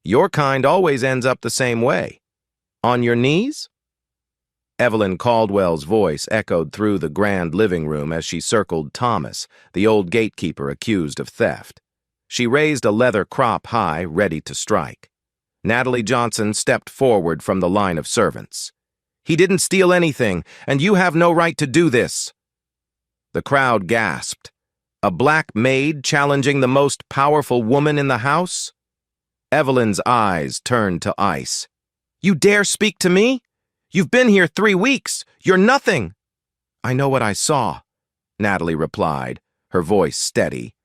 Your kind always ends up the same way. On your knees?" Evelyn Caldwell's voice echoed through the grand living room as she circled Thomas, the old gatekeeper accused of theft. She raised a leather crop high, ready to strike. Natalie Johnson stepped forward from the line of servants. "He didn't steal anything, and you have no right to do this." The crowd gasped. A black maid challenging the most powerful woman in the house? Evelyn's eyes turned to ice. "You dare speak to me? You've been here 3 weeks. You're nothing." "I know what I saw," Natalie replied, her voice steady.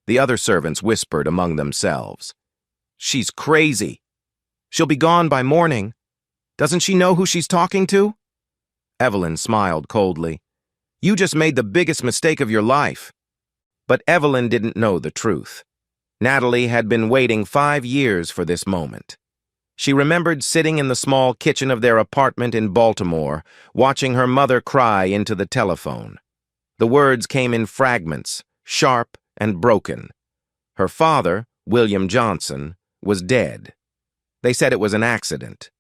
The other servants whispered among themselves. "She's crazy. She'll be gone by morning. Doesn't she know who she's talking to?" Evelyn smiled coldly. "You just made the biggest mistake of your life." But Evelyn didn't know the truth. Natalie had been waiting 5 years for this moment. She remembered sitting in the small kitchen of their apartment in Baltimore, watching her mother cry into the telephone. The words came in fragments, sharp and broken. Her father, William Johnson, was dead. They said it was an accident.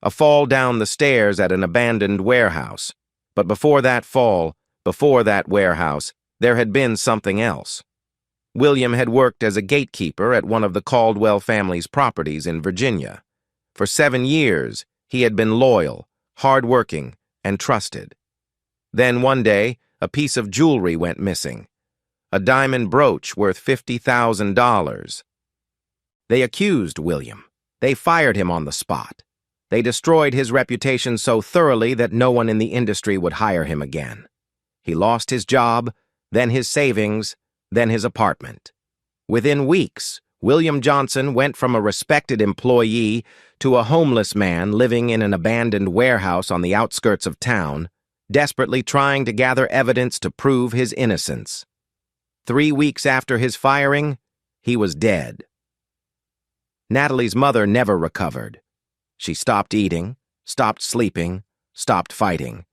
A fall down the stairs at an abandoned warehouse. But before that fall, before that warehouse, there had been something else. William had worked as a gatekeeper at one of the Caldwell family's properties in Virginia. For 7 years, he had been loyal, hard-working, and trusted. Then one day, a piece of jewelry went missing. A diamond brooch worth $50,000. They accused William. They fired him on the spot. They destroyed his reputation so thoroughly that no one in the industry would hire him again. He lost his job, then his savings, then his apartment. Within weeks, William Johnson went from a respected employee to a homeless man living in an abandoned warehouse on the outskirts of town, desperately trying to gather evidence to prove his innocence. 3 weeks after his firing, he was dead. Natalie's mother never recovered. She stopped eating, stopped sleeping, stopped fighting.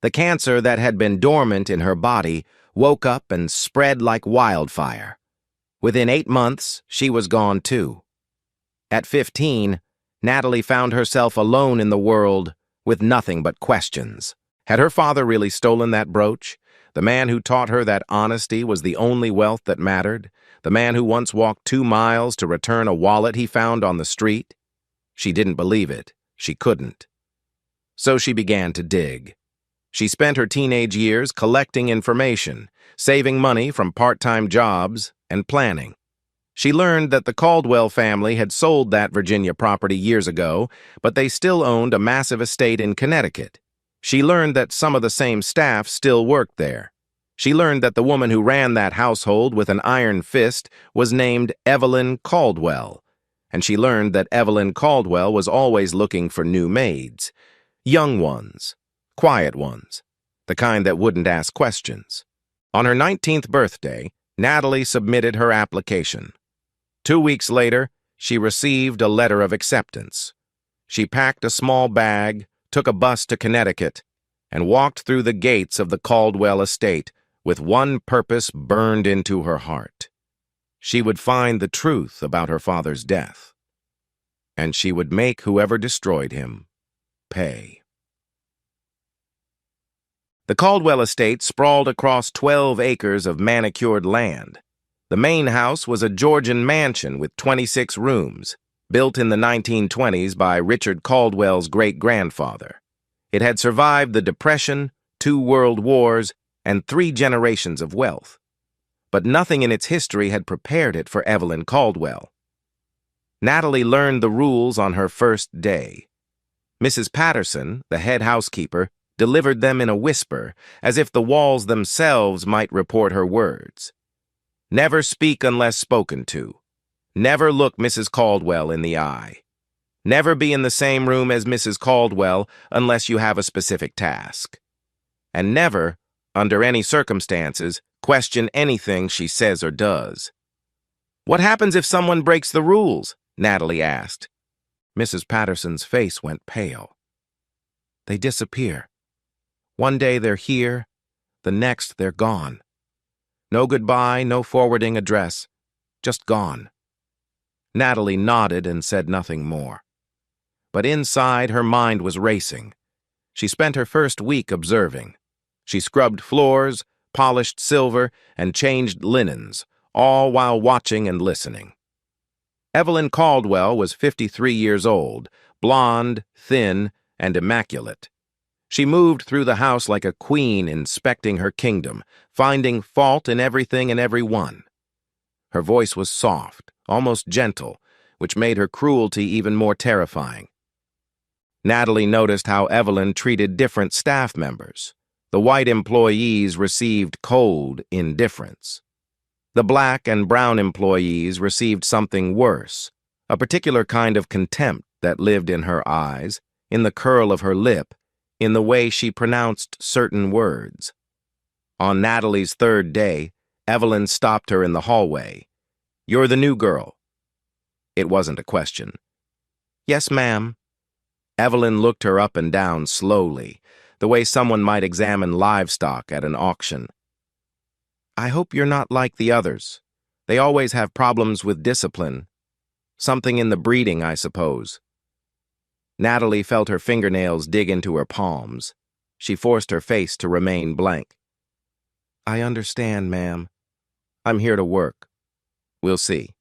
The cancer that had been dormant in her body woke up and spread like wildfire. Within 8 months, she was gone too. At 15, Natalie found herself alone in the world with nothing but questions. Had her father really stolen that brooch? The man who taught her that honesty was the only wealth that mattered? The man who once walked 2 miles to return a wallet he found on the street? She didn't believe it. She couldn't. So she began to dig. She spent her teenage years collecting information, saving money from part-time jobs, and planning. She learned that the Caldwell family had sold that Virginia property years ago, but they still owned a massive estate in Connecticut. She learned that some of the same staff still worked there. She learned that the woman who ran that household with an iron fist was named Evelyn Caldwell, and she learned that Evelyn Caldwell was always looking for new maids, young ones, quiet ones, the kind that wouldn't ask questions. On her 19th birthday, Natalie submitted her application. 2 weeks later, she received a letter of acceptance. She packed a small bag, took a bus to Connecticut, and walked through the gates of the Caldwell estate with one purpose burned into her heart. She would find the truth about her father's death, and she would make whoever destroyed him pay. The Caldwell estate sprawled across 12 acres of manicured land. The main house was a Georgian mansion with 26 rooms, built in the 1920s by Richard Caldwell's great-grandfather. It had survived the Depression, 2 world wars, and 3 generations of wealth. But nothing in its history had prepared it for Evelyn Caldwell. Natalie learned the rules on her first day. Mrs. Patterson, the head housekeeper, delivered them in a whisper, as if the walls themselves might report her words. Never speak unless spoken to. Never look Mrs. Caldwell in the eye. Never be in the same room as Mrs. Caldwell unless you have a specific task. And never, under any circumstances, question anything she says or does. "What happens if someone breaks the rules?" Natalie asked. Mrs. Patterson's face went pale. "They disappear. One day they're here, the next they're gone. No goodbye, no forwarding address, just gone." Natalie nodded and said nothing more. But inside, her mind was racing. She spent her first week observing. She scrubbed floors, polished silver, and changed linens, all while watching and listening. Evelyn Caldwell was 53 years old, blonde, thin, and immaculate. She moved through the house like a queen inspecting her kingdom, finding fault in everything and everyone. Her voice was soft, almost gentle, which made her cruelty even more terrifying. Natalie noticed how Evelyn treated different staff members. The white employees received cold indifference. The black and brown employees received something worse, a particular kind of contempt that lived in her eyes, in the curl of her lip, in the way she pronounced certain words. On Natalie's third day, Evelyn stopped her in the hallway. "You're the new girl." It wasn't a question. "Yes, ma'am." Evelyn looked her up and down slowly, the way someone might examine livestock at an auction. "I hope you're not like the others. They always have problems with discipline. Something in the breeding, I suppose." Natalie felt her fingernails dig into her palms. She forced her face to remain blank. "I understand, ma'am. I'm here to work. We'll see."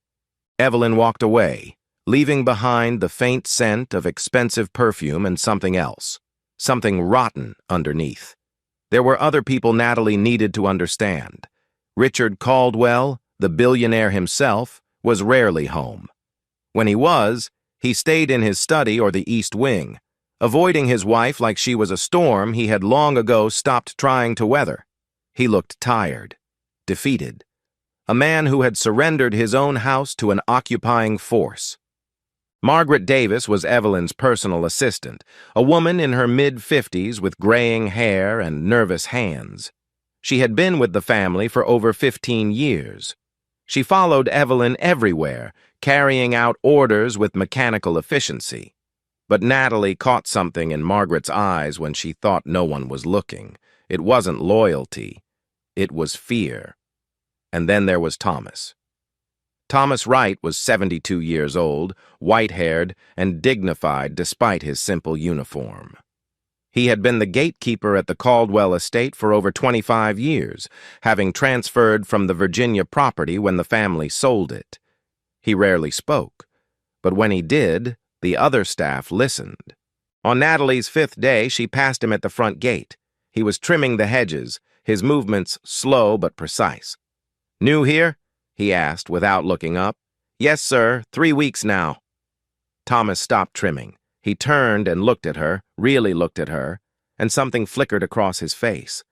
Evelyn walked away, leaving behind the faint scent of expensive perfume and something else, something rotten underneath. There were other people Natalie needed to understand. Richard Caldwell, the billionaire himself, was rarely home. When he was, he stayed in his study or the East Wing, avoiding his wife like she was a storm he had long ago stopped trying to weather. He looked tired, defeated, a man who had surrendered his own house to an occupying force. Margaret Davis was Evelyn's personal assistant, a woman in her mid-50s with graying hair and nervous hands. She had been with the family for over 15 years. She followed Evelyn everywhere, carrying out orders with mechanical efficiency. But Natalie caught something in Margaret's eyes when she thought no one was looking. It wasn't loyalty. It was fear. And then there was Thomas. Thomas Wright was 72 years old, white-haired, and dignified despite his simple uniform. He had been the gatekeeper at the Caldwell estate for over 25 years, having transferred from the Virginia property when the family sold it. He rarely spoke, but when he did, the other staff listened. On Natalie's 5th day, she passed him at the front gate. He was trimming the hedges, his movements slow but precise. "New here?" he asked without looking up. "Yes, sir. 3 weeks now." Thomas stopped trimming. He turned and looked at her, really looked at her, and something flickered across his face.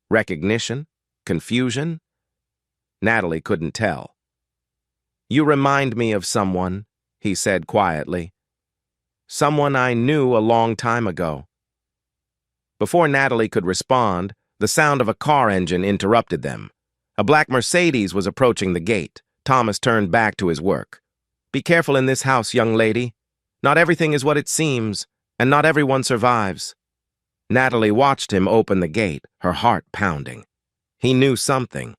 Recognition? Confusion? Natalie couldn't tell. "You remind me of someone," he said quietly. "Someone I knew a long time ago." Before Natalie could respond, the sound of a car engine interrupted them. A black Mercedes was approaching the gate. Thomas turned back to his work. "Be careful in this house, young lady. Not everything is what it seems, and not everyone survives." Natalie watched him open the gate, her heart pounding. He knew something.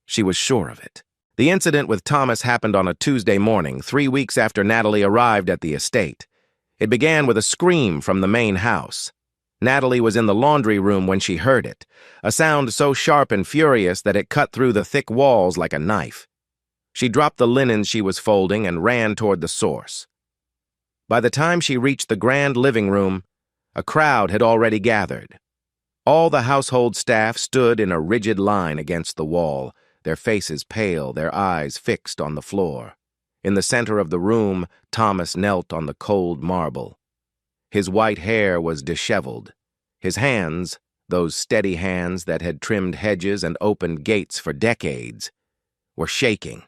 She was sure of it. The incident with Thomas happened on a Tuesday morning, 3 weeks after Natalie arrived at the estate. It began with a scream from the main house. Natalie was in the laundry room when she heard it, a sound so sharp and furious that it cut through the thick walls like a knife. She dropped the linens she was folding and ran toward the source. By the time she reached the grand living room, a crowd had already gathered. All the household staff stood in a rigid line against the wall, their faces pale, their eyes fixed on the floor. In the center of the room, Thomas knelt on the cold marble. His white hair was disheveled. His hands, those steady hands that had trimmed hedges and opened gates for decades, were shaking.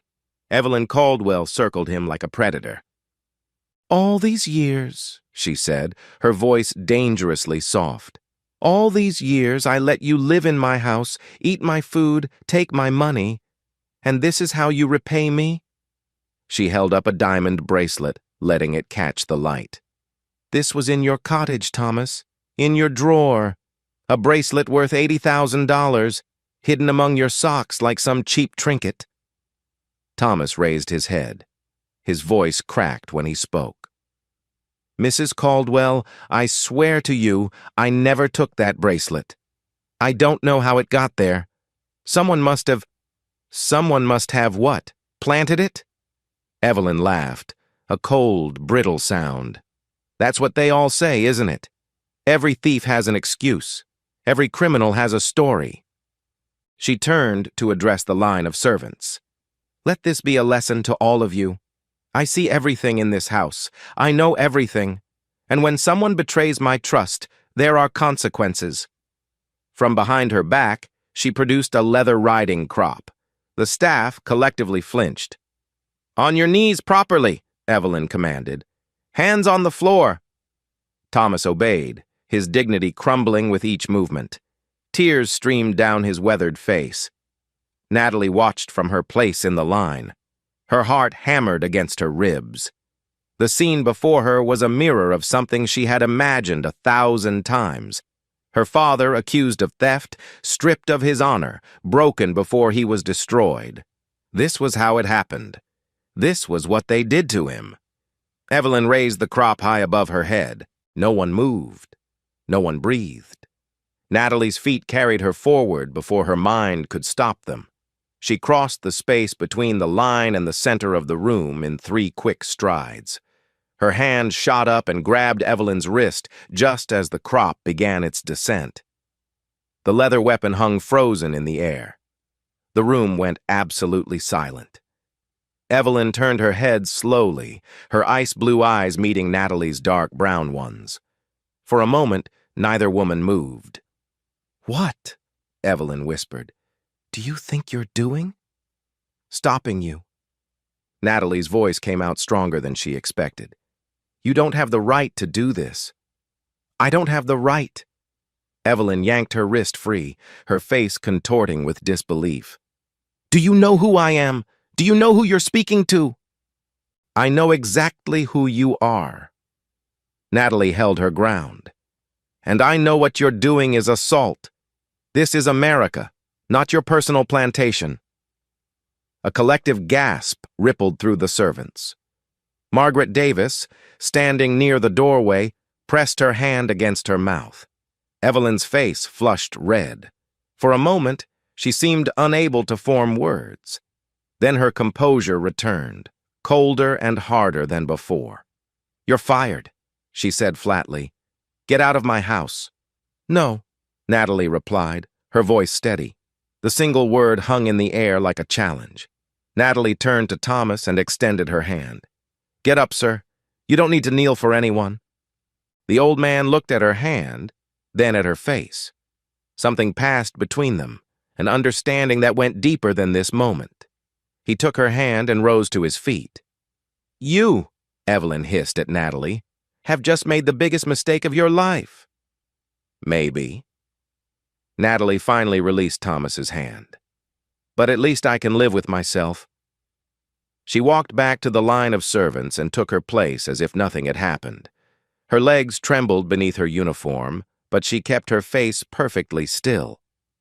Evelyn Caldwell circled him like a predator. "All these years," she said, her voice dangerously soft. "All these years I let you live in my house, eat my food, take my money, and this is how you repay me?" She held up a diamond bracelet, letting it catch the light. "This was in your cottage, Thomas, in your drawer. A bracelet worth $80,000, hidden among your socks like some cheap trinket." Thomas raised his head. His voice cracked when he spoke. "Mrs. Caldwell, I swear to you, I never took that bracelet. I don't know how it got there. Someone must have what? Planted it?" Evelyn laughed, a cold, brittle sound. "That's what they all say, isn't it? Every thief has an excuse. Every criminal has a story." She turned to address the line of servants. "Let this be a lesson to all of you. I see everything in this house. I know everything. And when someone betrays my trust, there are consequences." From behind her back, she produced a leather riding crop. The staff collectively flinched. "On your knees properly," Evelyn commanded. "Hands on the floor." Thomas obeyed, his dignity crumbling with each movement. Tears streamed down his weathered face. Natalie watched from her place in the line. Her heart hammered against her ribs. The scene before her was a mirror of something she had imagined 1,000 times. Her father accused of theft, stripped of his honor, broken before he was destroyed. This was how it happened. This was what they did to him. Evelyn raised the crop high above her head. No one moved. No one breathed. Natalie's feet carried her forward before her mind could stop them. She crossed the space between the line and the center of the room in 3 quick strides. Her hand shot up and grabbed Evelyn's wrist just as the crop began its descent. The leather weapon hung frozen in the air. The room went absolutely silent. Evelyn turned her head slowly, her ice-blue eyes meeting Natalie's dark brown ones. For a moment, neither woman moved. "What?" Evelyn whispered. "Do you think you're doing?" "Stopping you." Natalie's voice came out stronger than she expected. "You don't have the right to do this." "I don't have the right." Evelyn yanked her wrist free, her face contorting with disbelief. "Do you know who I am? Do you know who you're speaking to?" "I know exactly who you are." Natalie held her ground. "And I know what you're doing is assault. This is America, not your personal plantation." A collective gasp rippled through the servants. Margaret Davis, standing near the doorway, pressed her hand against her mouth. Evelyn's face flushed red. For a moment, she seemed unable to form words. Then her composure returned, colder and harder than before. "You're fired," she said flatly. "Get out of my house." "No," Natalie replied, her voice steady. The single word hung in the air like a challenge. Natalie turned to Thomas and extended her hand. "Get up, sir. You don't need to kneel for anyone." The old man looked at her hand, then at her face. Something passed between them, an understanding that went deeper than this moment. He took her hand and rose to his feet. "You," Evelyn hissed at Natalie, "have just made the biggest mistake of your life." "Maybe." Natalie finally released Thomas's hand. "But at least I can live with myself." She walked back to the line of servants and took her place as if nothing had happened. Her legs trembled beneath her uniform, but she kept her face perfectly still.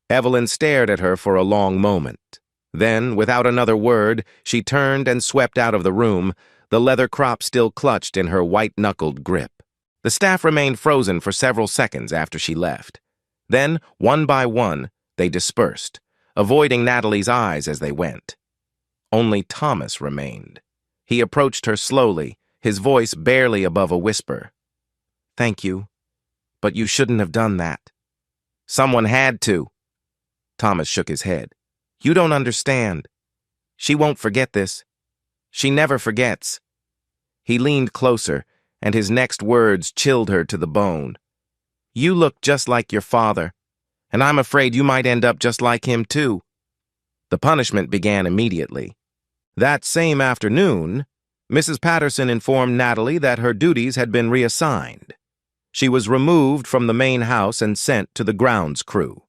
Evelyn stared at her for a long moment. Then, without another word, she turned and swept out of the room, the leather crop still clutched in her white-knuckled grip. The staff remained frozen for several seconds after she left. Then, one by one, they dispersed, avoiding Natalie's eyes as they went. Only Thomas remained. He approached her slowly, his voice barely above a whisper. "Thank you, but you shouldn't have done that." "Someone had to." Thomas shook his head. "You don't understand. She won't forget this. She never forgets." He leaned closer, and his next words chilled her to the bone. "You look just like your father, and I'm afraid you might end up just like him too." The punishment began immediately. That same afternoon, Mrs. Patterson informed Natalie that her duties had been reassigned. She was removed from the main house and sent to the grounds crew.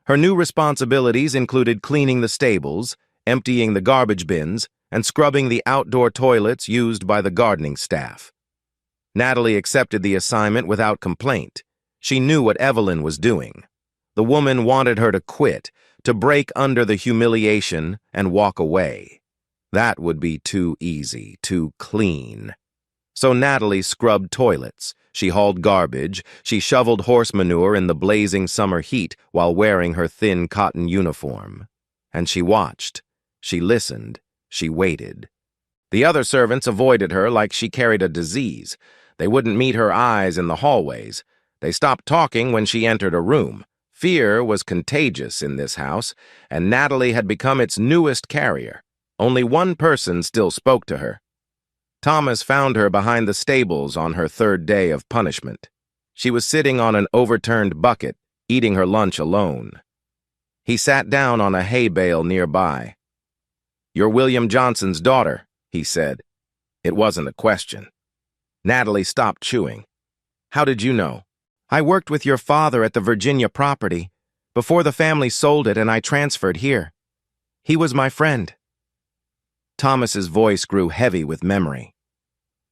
Her new responsibilities included cleaning the stables, emptying the garbage bins, and scrubbing the outdoor toilets used by the gardening staff. Natalie accepted the assignment without complaint. She knew what Evelyn was doing. The woman wanted her to quit, to break under the humiliation and walk away. That would be too easy, too clean. So Natalie scrubbed toilets, she hauled garbage, she shoveled horse manure in the blazing summer heat while wearing her thin cotton uniform. And she watched, she listened, she waited. The other servants avoided her like she carried a disease. They wouldn't meet her eyes in the hallways. They stopped talking when she entered a room. Fear was contagious in this house, and Natalie had become its newest carrier. Only one person still spoke to her. Thomas found her behind the stables on her third day of punishment. She was sitting on an overturned bucket, eating her lunch alone. He sat down on a hay bale nearby. "You're William Johnson's daughter," he said. It wasn't a question. Natalie stopped chewing. "How did you know?" "I worked with your father at the Virginia property, before the family sold it and I transferred here. He was my friend." Thomas's voice grew heavy with memory.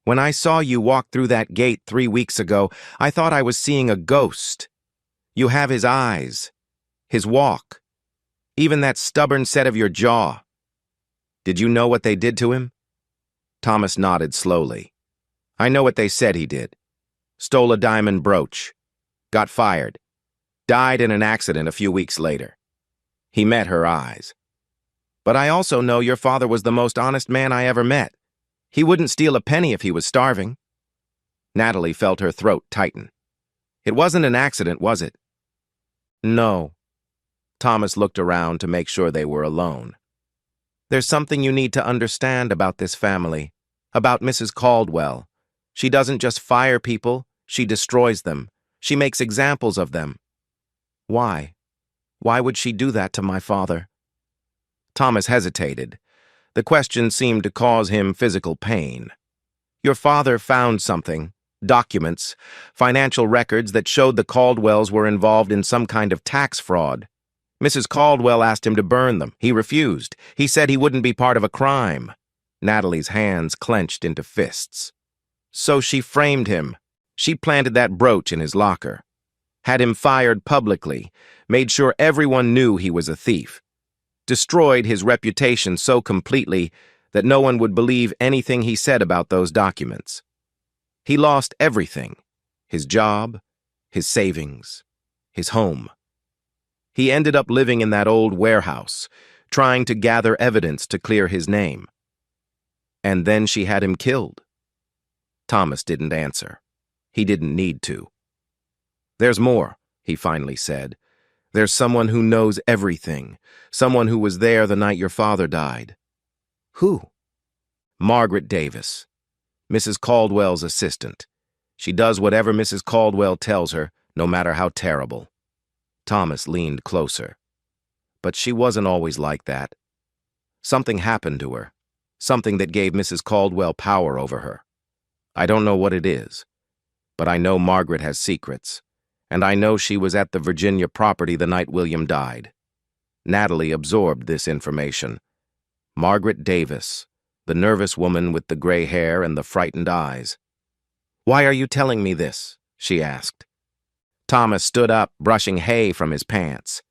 "When I saw you walk through that gate 3 weeks ago, I thought I was seeing a ghost. You have his eyes, his walk, even that stubborn set of your jaw. Did you know what they did to him?" Thomas nodded slowly. "I know what they said he did. Stole a diamond brooch. Got fired. Died in an accident a few weeks later." He met her eyes. "But I also know your father was the most honest man I ever met. He wouldn't steal a penny if he was starving." Natalie felt her throat tighten. "It wasn't an accident, was it?" "No." Thomas looked around to make sure they were alone. "There's something you need to understand about this family, about Mrs. Caldwell. She doesn't just fire people, she destroys them. She makes examples of them." "Why? Why would she do that to my father?" Thomas hesitated. The question seemed to cause him physical pain. "Your father found something, documents, financial records that showed the Caldwells were involved in some kind of tax fraud. Mrs. Caldwell asked him to burn them. He refused. He said he wouldn't be part of a crime." Natalie's hands clenched into fists. "So she framed him. She planted that brooch in his locker. Had him fired publicly, made sure everyone knew he was a thief. Destroyed his reputation so completely that no one would believe anything he said about those documents. He lost everything, his job, his savings, his home. He ended up living in that old warehouse, trying to gather evidence to clear his name. And then she had him killed." Thomas didn't answer. He didn't need to. "There's more," he finally said. "There's someone who knows everything, someone who was there the night your father died." "Who?" "Margaret Davis, Mrs. Caldwell's assistant. She does whatever Mrs. Caldwell tells her, no matter how terrible." Thomas leaned closer. "But she wasn't always like that. Something happened to her, something that gave Mrs. Caldwell power over her. I don't know what it is, but I know Margaret has secrets. And I know she was at the Virginia property the night William died." Natalie absorbed this information. Margaret Davis, the nervous woman with the gray hair and the frightened eyes. "Why are you telling me this?" she asked. Thomas stood up, brushing hay from his pants.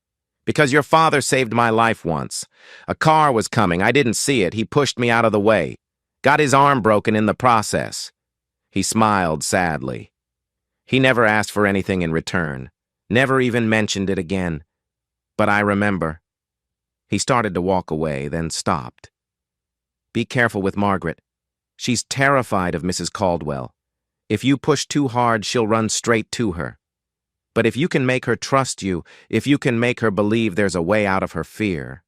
"Because your father saved my life once. A car was coming. I didn't see it. He pushed me out of the way. Got his arm broken in the process." He smiled sadly. "He never asked for anything in return, never even mentioned it again. But I remember." He started to walk away, then stopped. "Be careful with Margaret. She's terrified of Mrs. Caldwell. If you push too hard, she'll run straight to her. But if you can make her trust you, if you can make her believe there's a way out of her fear."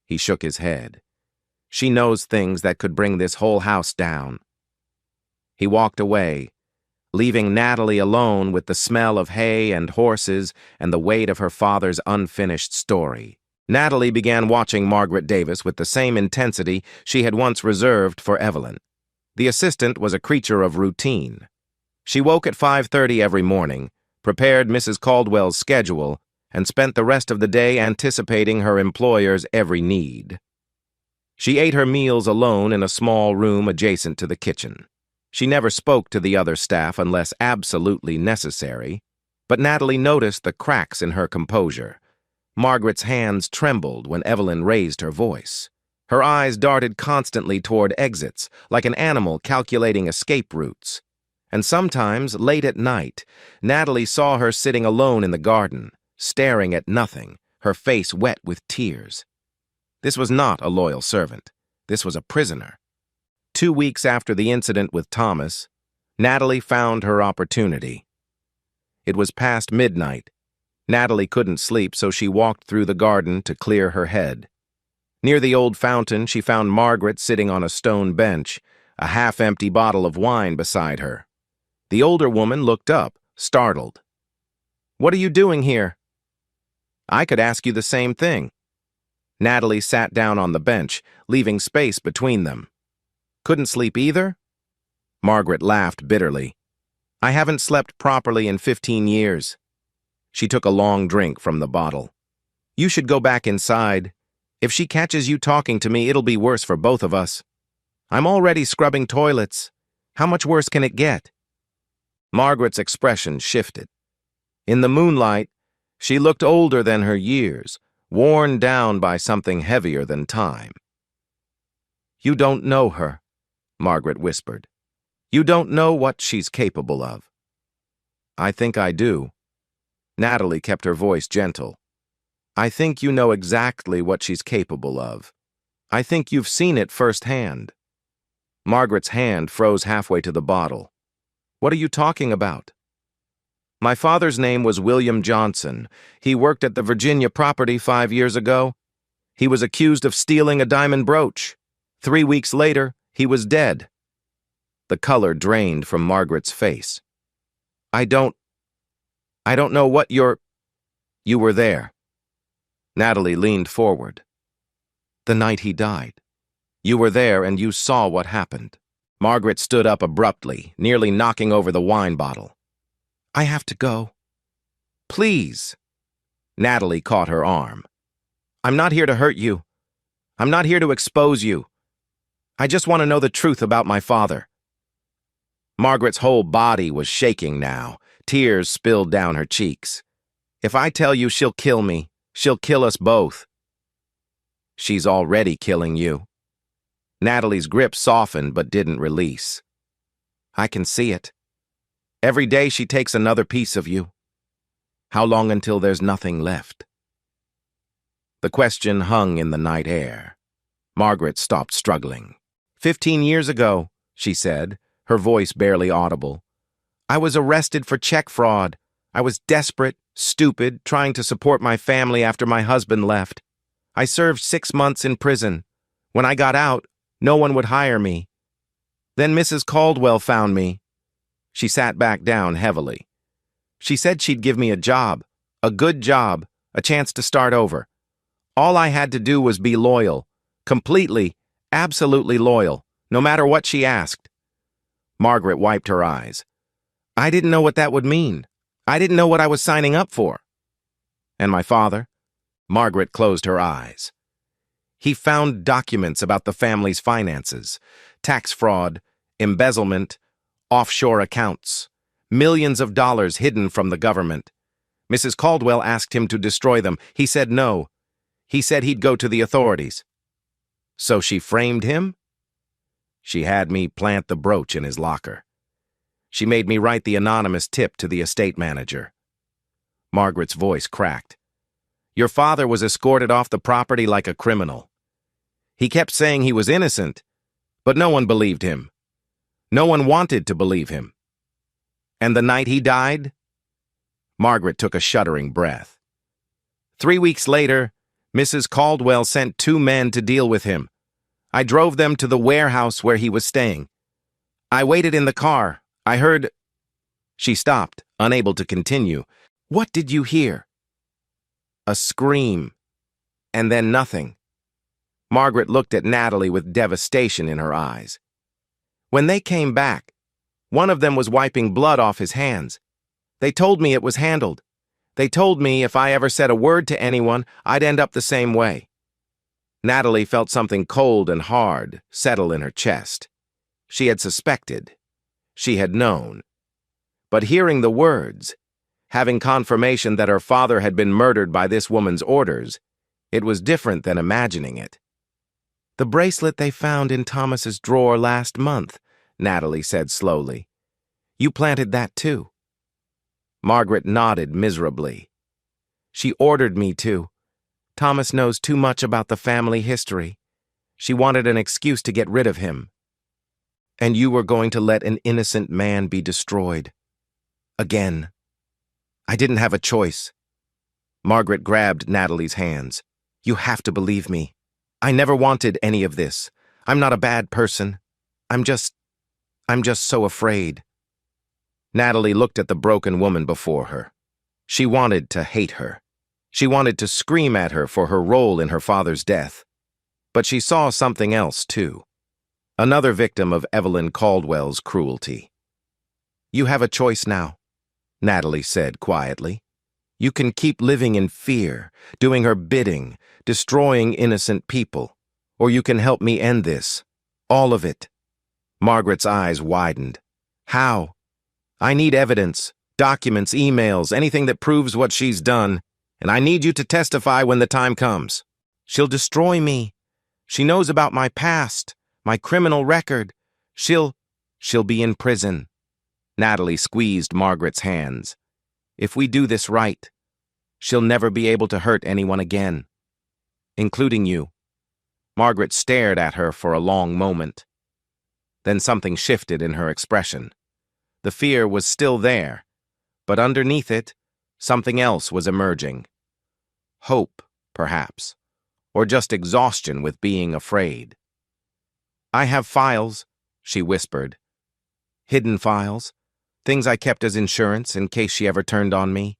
He shook his head. "She knows things that could bring this whole house down." He walked away, leaving Natalie alone with the smell of hay and horses and the weight of her father's unfinished story. Natalie began watching Margaret Davis with the same intensity she had once reserved for Evelyn. The assistant was a creature of routine. She woke at 5:30 every morning, prepared Mrs. Caldwell's schedule, and spent the rest of the day anticipating her employer's every need. She ate her meals alone in a small room adjacent to the kitchen. She never spoke to the other staff unless absolutely necessary, but Natalie noticed the cracks in her composure. Margaret's hands trembled when Evelyn raised her voice. Her eyes darted constantly toward exits, like an animal calculating escape routes. And sometimes, late at night, Natalie saw her sitting alone in the garden, staring at nothing, her face wet with tears. This was not a loyal servant. This was a prisoner. 2 weeks after the incident with Thomas, Natalie found her opportunity. It was past midnight. Natalie couldn't sleep, so she walked through the garden to clear her head. Near the old fountain, she found Margaret sitting on a stone bench, a half-empty bottle of wine beside her. The older woman looked up, startled. "What are you doing here?" "I could ask you the same thing." Natalie sat down on the bench, leaving space between them. "Couldn't sleep either?" Margaret laughed bitterly. "I haven't slept properly in 15 years. She took a long drink from the bottle. "You should go back inside. If she catches you talking to me, it'll be worse for both of us. I'm already scrubbing toilets. How much worse can it get?" Margaret's expression shifted. In the moonlight, she looked older than her years, worn down by something heavier than time. "You don't know her," Margaret whispered. "You don't know what she's capable of." "I think I do." Natalie kept her voice gentle. "I think you know exactly what she's capable of. I think you've seen it firsthand." Margaret's hand froze halfway to the bottle. "What are you talking about?" "My father's name was William Johnson. He worked at the Virginia property 5 years ago. He was accused of stealing a diamond brooch. 3 weeks later, he was dead." The color drained from Margaret's face. I don't know what You were there." Natalie leaned forward. "The night he died. You were there and you saw what happened." Margaret stood up abruptly, nearly knocking over the wine bottle. "I have to go." "Please." Natalie caught her arm. "I'm not here to hurt you. I'm not here to expose you. I just want to know the truth about my father." Margaret's whole body was shaking now. Tears spilled down her cheeks. "If I tell you, she'll kill me. She'll kill us both." "She's already killing you." Natalie's grip softened but didn't release. "I can see it. Every day she takes another piece of you. How long until there's nothing left?" The question hung in the night air. Margaret stopped struggling. 15 years ago, she said, her voice barely audible. "I was arrested for check fraud. I was desperate, stupid, trying to support my family after my husband left. I served 6 months in prison. When I got out, no one would hire me. Then Mrs. Caldwell found me." She sat back down heavily. "She said she'd give me a job, a good job, a chance to start over. All I had to do was be loyal, completely, absolutely loyal, no matter what she asked." Margaret wiped her eyes. "I didn't know what that would mean. I didn't know what I was signing up for." "And my father?" Margaret closed her eyes. "He found documents about the family's finances, tax fraud, embezzlement, offshore accounts, millions of dollars hidden from the government. Mrs. Caldwell asked him to destroy them. He said no. He said he'd go to the authorities." "So she framed him?" "She had me plant the brooch in his locker. She made me write the anonymous tip to the estate manager." Margaret's voice cracked. "Your father was escorted off the property like a criminal. He kept saying he was innocent, but no one believed him. No one wanted to believe him. And the night he died?" Margaret took a shuddering breath. 3 weeks later, Mrs. Caldwell sent 2 men to deal with him. I drove them to the warehouse where he was staying. I waited in the car. I heard—" She stopped, unable to continue. "What did you hear?" "A scream. And then nothing." Margaret looked at Natalie with devastation in her eyes. "When they came back, one of them was wiping blood off his hands. They told me it was handled. They told me if I ever said a word to anyone, I'd end up the same way." Natalie felt something cold and hard settle in her chest. She had suspected. She had known. But hearing the words, having confirmation that her father had been murdered by this woman's orders, it was different than imagining it. The bracelet they found in Thomas's drawer last month, Natalie said slowly. You planted that too. Margaret nodded miserably. She ordered me to. Thomas knows too much about the family history. She wanted an excuse to get rid of him. And you were going to let an innocent man be destroyed. Again. I didn't have a choice. Margaret grabbed Natalie's hands. You have to believe me. I never wanted any of this. I'm not a bad person. I'm just so afraid. Natalie looked at the broken woman before her. She wanted to hate her. She wanted to scream at her for her role in her father's death. But she saw something else, too. Another victim of Evelyn Caldwell's cruelty. You have a choice now, Natalie said quietly. You can keep living in fear, doing her bidding, destroying innocent people. Or you can help me end this. All of it. Margaret's eyes widened. How? I need evidence, documents, emails, anything that proves what she's done, and I need you to testify when the time comes. She'll destroy me. She knows about my past, my criminal record. She'll be in prison. Natalie squeezed Margaret's hands. If we do this right, she'll never be able to hurt anyone again, including you. Margaret stared at her for a long moment. Then something shifted in her expression. The fear was still there, but underneath it, something else was emerging. Hope, perhaps, or just exhaustion with being afraid. I have files, she whispered. Hidden files, things I kept as insurance in case she ever turned on me.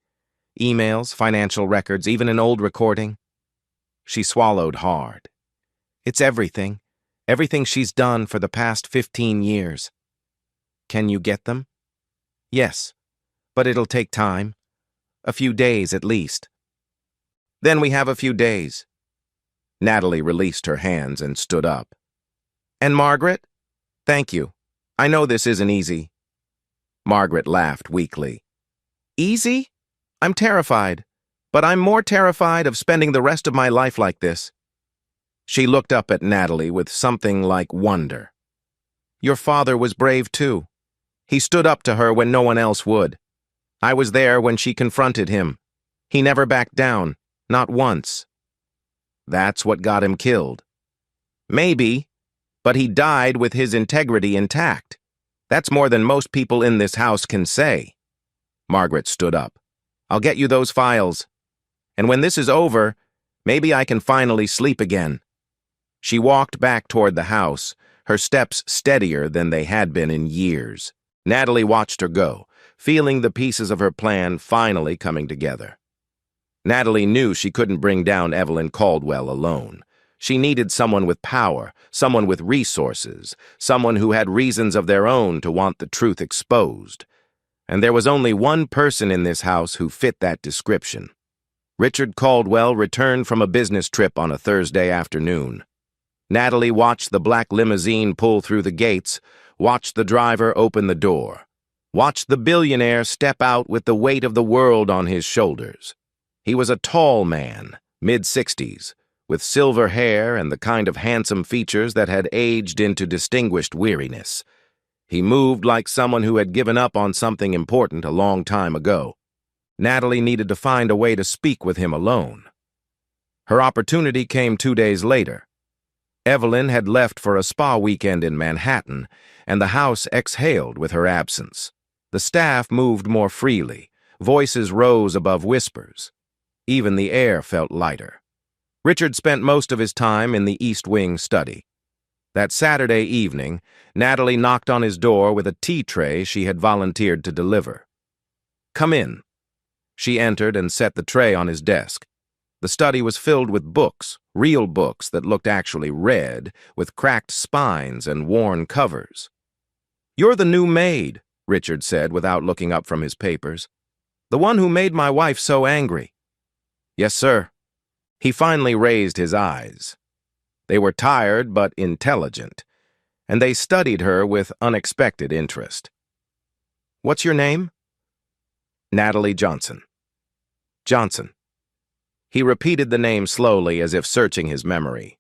Emails, financial records, even an old recording. She swallowed hard. It's everything. Everything she's done for the past 15 years. Can you get them? Yes, but it'll take time. A few days at least. Then we have a few days. Natalie released her hands and stood up. And Margaret? Thank you. I know this isn't easy. Margaret laughed weakly. Easy? I'm terrified, but I'm more terrified of spending the rest of my life like this. She looked up at Natalie with something like wonder. Your father was brave too. He stood up to her when no one else would. I was there when she confronted him. He never backed down, not once. That's what got him killed. Maybe, but he died with his integrity intact. That's more than most people in this house can say. Margaret stood up. I'll get you those files. And when this is over, maybe I can finally sleep again. She walked back toward the house, her steps steadier than they had been in years. Natalie watched her go, feeling the pieces of her plan finally coming together. Natalie knew she couldn't bring down Evelyn Caldwell alone. She needed someone with power, someone with resources, someone who had reasons of their own to want the truth exposed. And there was only one person in this house who fit that description. Richard Caldwell returned from a business trip on a Thursday afternoon. Natalie watched the black limousine pull through the gates, watched the driver open the door, watched the billionaire step out with the weight of the world on his shoulders. He was a tall man, mid-60s, with silver hair and the kind of handsome features that had aged into distinguished weariness. He moved like someone who had given up on something important a long time ago. Natalie needed to find a way to speak with him alone. Her opportunity came 2 days later. Evelyn had left for a spa weekend in Manhattan, and the house exhaled with her absence. The staff moved more freely. Voices rose above whispers. Even the air felt lighter. Richard spent most of his time in the East Wing study. That Saturday evening, Natalie knocked on his door with a tea tray she had volunteered to deliver. Come in. She entered and set the tray on his desk. The study was filled with books, real books that looked actually read, with cracked spines and worn covers. You're the new Maid, Richard said without looking up from his papers. The one who made my wife so angry. Yes, sir. He finally raised his eyes. They were tired but intelligent, and they studied her with unexpected interest. What's your name? Natalie Johnson. Johnson. He repeated the name slowly as if searching his memory.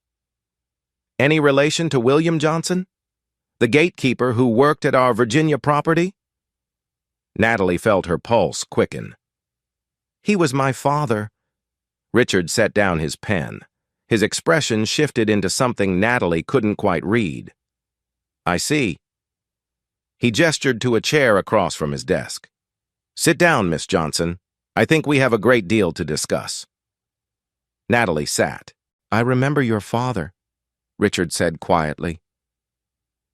Any relation to William Johnson? The gatekeeper who worked at our Virginia property? Natalie felt her pulse quicken. He was my father. Richard set down his pen. His expression shifted into something Natalie couldn't quite read. I see. He gestured to a chair across from his desk. Sit down, Miss Johnson. I think we have a great deal to discuss. Natalie sat. I remember your father, Richard said quietly.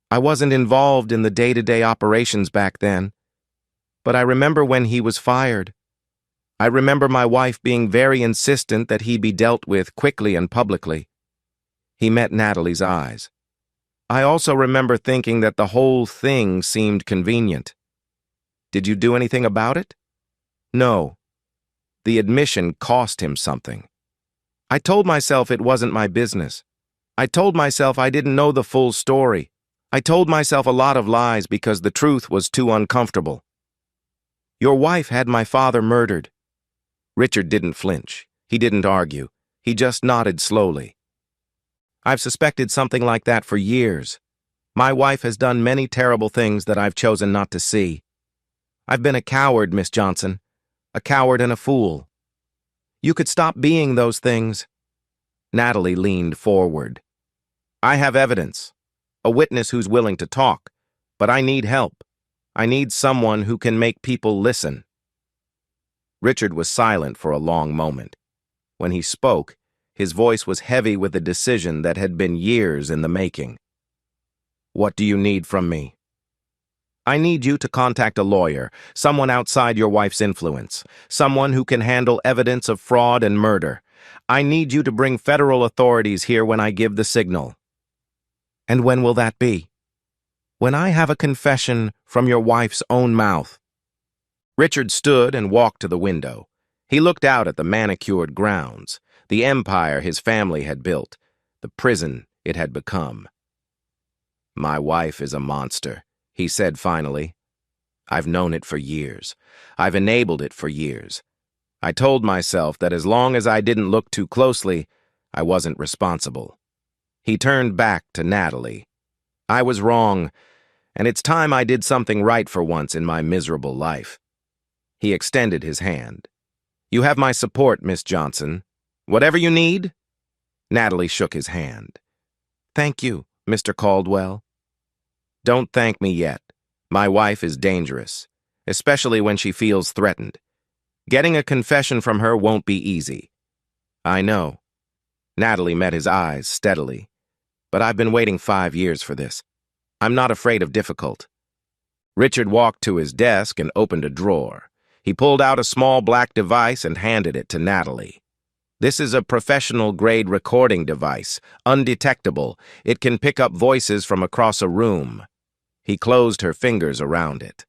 I wasn't involved in the day-to-day operations back then, but I remember when he was fired. I remember my wife being very insistent that he be dealt with quickly and publicly. He met Natalie's eyes. I also remember thinking that the whole thing seemed convenient. Did you do anything about it? No. The admission cost him something. I told myself it wasn't my business. I told myself I didn't know the full story. I told myself a lot of lies because the truth was too uncomfortable. Your wife had my father murdered. Richard didn't flinch. He didn't argue. He just nodded slowly. I've suspected something like that for years. My wife has done many terrible things that I've chosen not to see. I've been a coward, Miss Johnson. A coward and a fool. You could stop being those things. Natalie leaned forward. I have evidence. A witness who's willing to talk. But I need help. I need someone who can make people listen. Richard was silent for a long moment. When he spoke, his voice was heavy with a decision that had been years in the making. What do you need from me? I need you to contact a lawyer, someone outside your wife's influence, someone who can handle evidence of fraud and murder. I need you to bring federal authorities here when I give the signal. And when will that be? When I have a confession from your wife's own mouth. Richard stood and walked to the window. He looked out at the manicured grounds, the empire his family had built, the prison it had become. My wife is a monster, he said finally. I've known it for years. I've enabled it for years. I told myself that as long as I didn't look too closely, I wasn't responsible. He turned back to Natalie. I was wrong, and it's time I did something right for once in my miserable life. He extended his hand. You have my support, Miss Johnson. Whatever you need? Natalie shook his hand. Thank you, Mr. Caldwell. Don't thank me yet. My wife is dangerous, especially when she feels threatened. Getting a confession from her won't be easy. I know. Natalie met his eyes steadily. But I've been waiting 5 years for this. I'm not afraid of difficult. Richard walked to his desk and opened a drawer. He pulled out a small black device and handed it to Natalie. This is a professional-grade recording device, undetectable. It can pick up voices from across a room. He closed her fingers around it.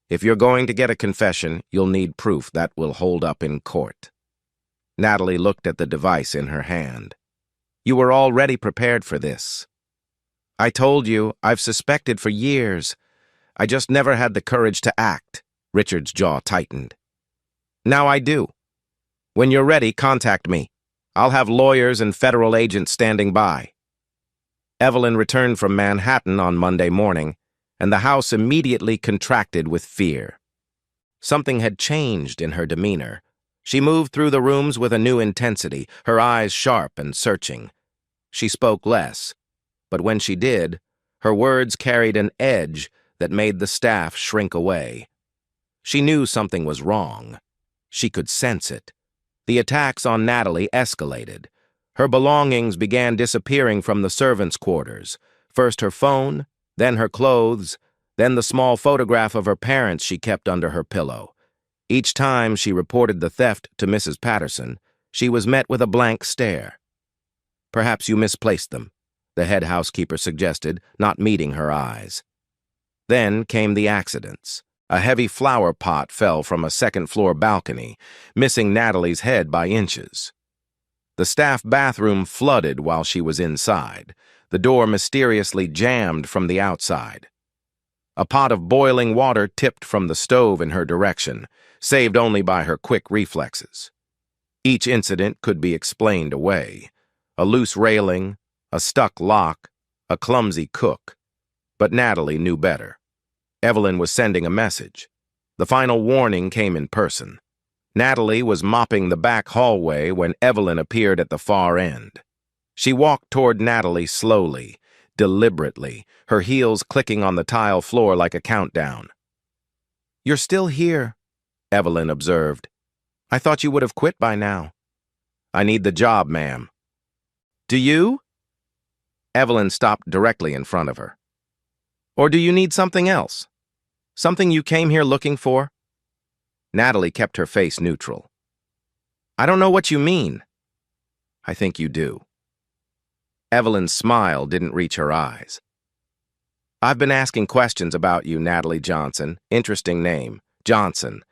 If you're going to get a confession, you'll need proof that will hold up in court. Natalie looked at the device in her hand. You were already prepared for this. I told you, I've suspected for years. I just never had the courage to act. Richard's jaw tightened. Now I do. When you're ready, contact me. I'll have lawyers and federal agents standing by. Evelyn returned from Manhattan on Monday morning, and the house immediately contracted with fear. Something had changed in her demeanor. She moved through the rooms with a new intensity, her eyes sharp and searching. She spoke less, but when she did, her words carried an edge that made the staff shrink away. She knew something was wrong. She could sense it. The attacks on Natalie escalated. Her belongings began disappearing from the servants' quarters. First her phone, then her clothes, then the small photograph of her parents she kept under her pillow. Each time she reported the theft to Mrs. Patterson, she was met with a blank stare. Perhaps you misplaced them, the head housekeeper suggested, not meeting her eyes. Then came the accidents. A heavy flower pot fell from a second-floor balcony, missing Natalie's head by inches. The staff bathroom flooded while she was inside. The door mysteriously jammed from the outside. A pot of boiling water tipped from the stove in her direction, saved only by her quick reflexes. Each incident could be explained away. A loose railing, a stuck lock, a clumsy cook. But Natalie knew better. Evelyn was sending a message. The final warning came in person. Natalie was mopping the back hallway when Evelyn appeared at the far end. She walked toward Natalie slowly, deliberately, her heels clicking on the tile floor like a countdown. "You're still here," Evelyn observed. "I thought you would have quit by now." "I need the job, ma'am." "Do you?" Evelyn stopped directly in front of her. "Or do you need something else? Something you came here looking for?" Natalie kept her face neutral. "I don't know what you mean." "I think you do." Evelyn's smile didn't reach her eyes. "I've been asking questions about you, Natalie Johnson. Interesting name. Johnson.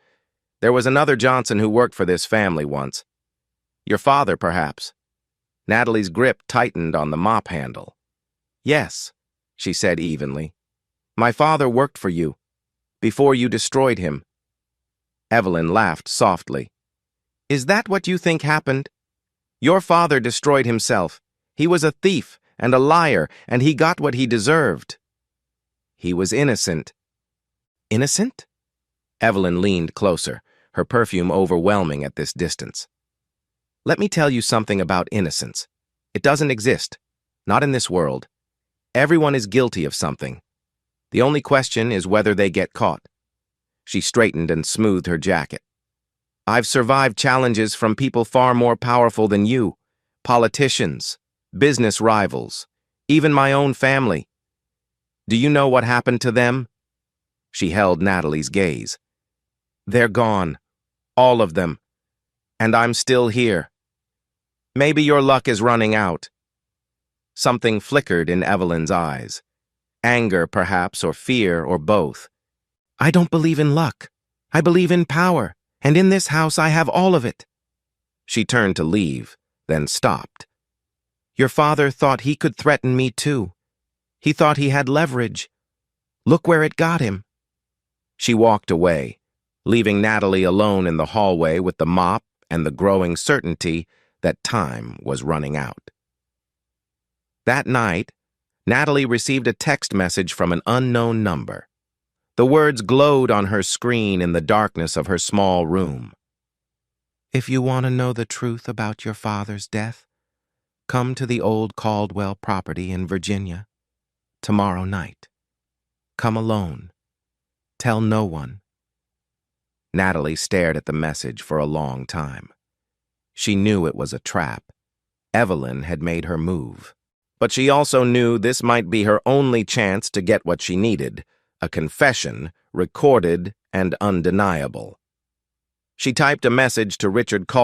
There was another Johnson who worked for this family once. Your father, perhaps." Natalie's grip tightened on the mop handle. "Yes," she said evenly. "My father worked for you, before you destroyed him." Evelyn laughed softly. "Is that what you think happened? Your father destroyed himself. He was a thief and a liar, and he got what he deserved." "He was innocent." "Innocent?" Evelyn leaned closer, her perfume overwhelming at this distance. "Let me tell you something about innocence. It doesn't exist. Not in this world. Everyone is guilty of something. The only question is whether they get caught." She straightened and smoothed her jacket. "I've survived challenges from people far more powerful than you. Politicians, business rivals, even my own family. Do you know what happened to them?" She held Natalie's gaze. "They're gone. All of them. And I'm still here. Maybe your luck is running out." Something flickered in Evelyn's eyes. Anger, perhaps, or fear, or both. "I don't believe in luck. I believe in power, and in this house I have all of it." She turned to leave, then stopped. "Your father thought he could threaten me too. He thought he had leverage. Look where it got him." She walked away, leaving Natalie alone in the hallway with the mop and the growing certainty that time was running out. That night, Natalie received a text message from an unknown number. The words glowed on her screen in the darkness of her small room. "If you want to know the truth about your father's death, come to the old Caldwell property in Virginia. Tomorrow night. Come alone. Tell no one." Natalie stared at the message for a long time. She knew it was a trap. Evelyn had made her move. But she also knew this might be her only chance to get what she needed, a confession, recorded and undeniable. She typed a message to Richard Caldwell.